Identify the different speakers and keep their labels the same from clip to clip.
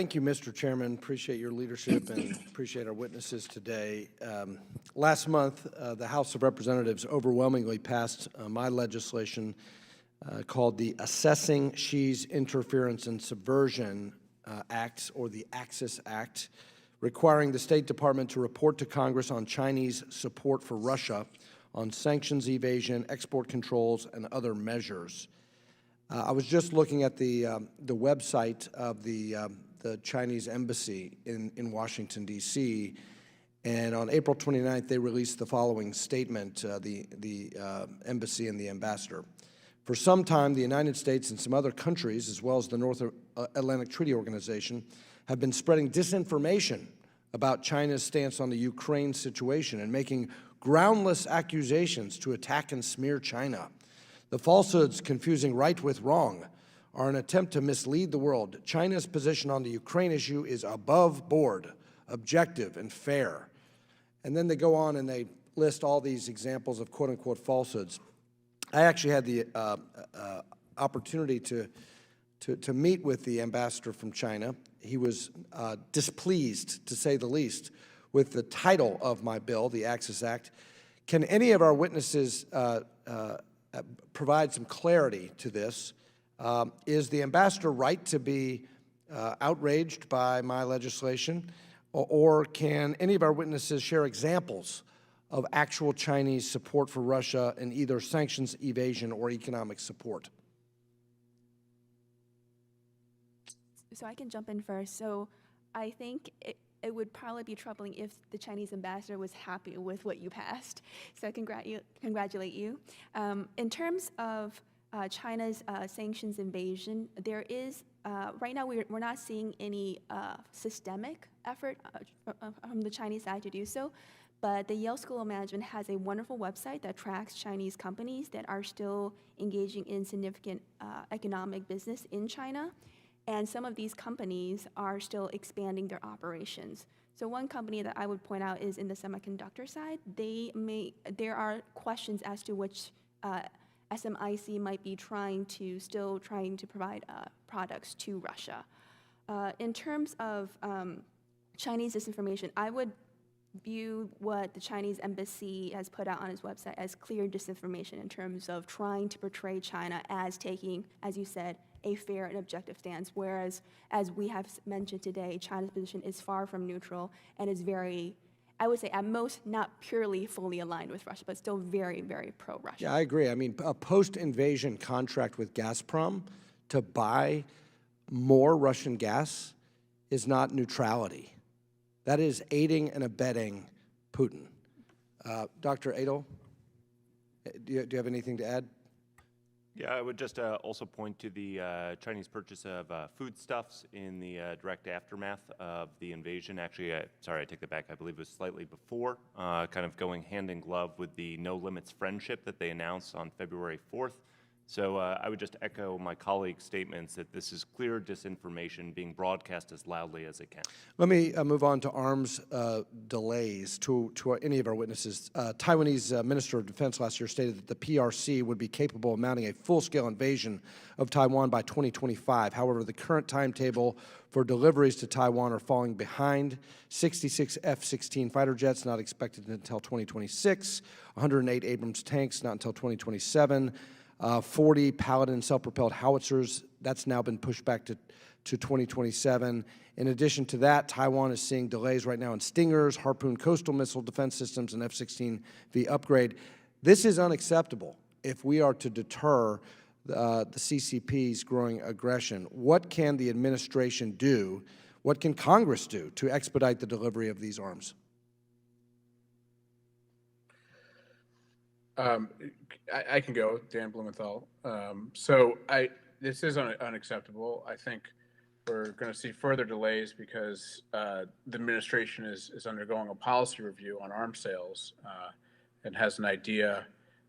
Speaker 1: Thank you, Mr. Chairman. Appreciate your leadership and appreciate our witnesses today. Last month, the House of Representatives overwhelmingly passed my legislation called the Assessing Xi's Interference and Subversion Act, or the Axis Act, requiring the State Department to report to Congress on Chinese support for Russia on sanctions evasion, export controls, and other measures. I was just looking at the website of the Chinese embassy in Washington, D.C., and on April 29th, they released the following statement, the embassy and the ambassador. For some time, the United States and some other countries, as well as the North Atlantic Treaty Organization, have been spreading disinformation about China's stance on the Ukraine situation and making groundless accusations to attack and smear China. The falsehoods confusing right with wrong are an attempt to mislead the world. China's position on the Ukraine issue is above board, objective, and fair. And then they go on and they list all these examples of quote-unquote falsehoods. I actually had the opportunity to meet with the ambassador from China. He was displeased, to say the least, with the title of my bill, the Axis Act. Can any of our witnesses provide some clarity to this? Is the ambassador right to be outraged by my legislation, or can any of our witnesses share examples of actual Chinese support for Russia in either sanctions evasion or economic support?
Speaker 2: So I can jump in first. So I think it would probably be troubling if the Chinese ambassador was happy with what you passed. So I congratulate you. In terms of China's sanctions invasion, there is, right now we're not seeing any systemic effort from the Chinese side to do so, but the Yale School of Management has a wonderful website that tracks Chinese companies that are still engaging in significant economic business in China. And some of these companies are still expanding their operations. So one company that I would point out is in the semiconductor side. There are questions as to which SMIC might be still trying to provide products to Russia. In terms of Chinese disinformation, I would view what the Chinese embassy has put out on its website as clear disinformation in terms of trying to portray China as taking, as you said, a fair and objective stance, whereas, as we have mentioned today, China's position is far from neutral and is very, I would say at most, not purely fully aligned with Russia, but still very, very pro-Russia.
Speaker 1: Yeah, I agree. I mean, a post-invasion contract with Gazprom to buy more Russian gas is not neutrality. That is aiding and abetting Putin. Dr. Adel, do you have anything to add?
Speaker 3: Yeah, I would just also point to the Chinese purchase of foodstuffs in the direct aftermath of the invasion. Actually, sorry, I take that back. I believe it was slightly before, kind of going hand in glove with the No Limits friendship that they announced on February 4th. So I would just echo my colleagues' statements that this is clear disinformation being broadcast as loudly as it can.
Speaker 1: Let me move on to arms delays to any of our witnesses. Taiwanese Minister of Defense last year stated that the PRC would be capable of mounting a full-scale invasion of Taiwan by 2025. However, the current timetable for deliveries to Taiwan are falling behind. 66 F-16 fighter jets not expected until 2026, 108 Abrams tanks not until 2027, 40 Paladin self-propelled howitzers, that's now been pushed back to 2027. In addition to that, Taiwan is seeing delays right now in Stingers, Harpoon coastal missile defense systems, and F-16V upgrade. This is unacceptable if we are to deter the CCP's growing aggression. What can the administration do? What can Congress do to expedite the delivery of these arms?
Speaker 4: I can go, Dan Blumenthal. This is unacceptable. I think we're going to see further delays because the administration is undergoing a policy review on arms sales and has an idea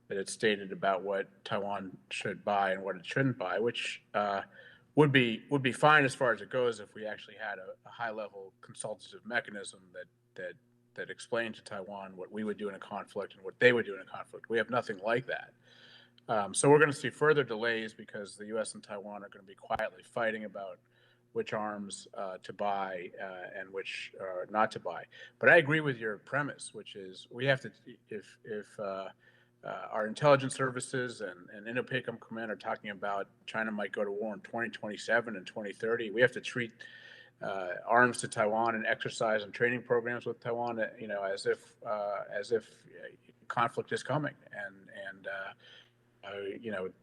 Speaker 4: that it's stated about what Taiwan should buy and what it shouldn't buy, which would be fine as far as it goes if we actually had a high-level consultative mechanism that explained to Taiwan what we would do in a conflict and what they would do in a conflict. We have nothing like that. So we're going to see further delays because the U.S. and Taiwan are going to be quietly fighting about which arms to buy and which not to buy. But I agree with your premise, which is we have to, if our intelligence services and INDOPACOM Command are talking about China might go to war in 2027 and 2030, we have to treat arms to Taiwan and exercise and training programs with Taiwan, as if conflict is coming, and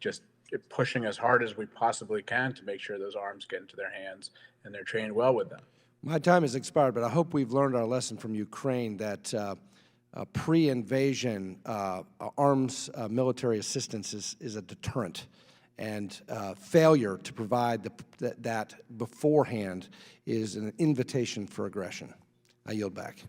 Speaker 4: just pushing as hard as we possibly can to make sure those arms get into their hands and they're trained well with them.
Speaker 1: My time has expired, but I hope we've learned our lesson from Ukraine that pre-invasion arms military assistance is a deterrent, and failure to provide that beforehand is an invitation for aggression. I yield back.